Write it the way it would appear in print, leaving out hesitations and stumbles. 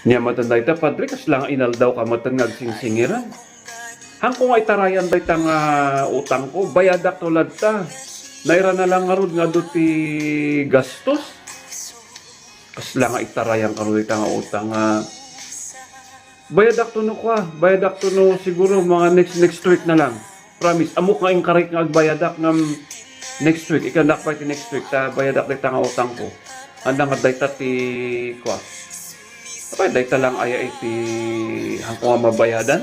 Niya matanday ta padre kas lang inaldaw ka matangag singsingiran. Hangko nga itarayan day ta nga utang ko bayadak tulad ta. Naira na lang nga rod nga duti gastos. Kas lang nga itarayan ka rod nga utang nga bayadak to no kwa, bayadak to no siguro mga next week na lang. Promise, amok nga inkarik nga agbayadak ng next week. Ikanak pa ti next week ta bayadak day ta nga utang ko. Anda nga day ta ti kwa. Apay day ta lang aya iti hangko nga mabayadan.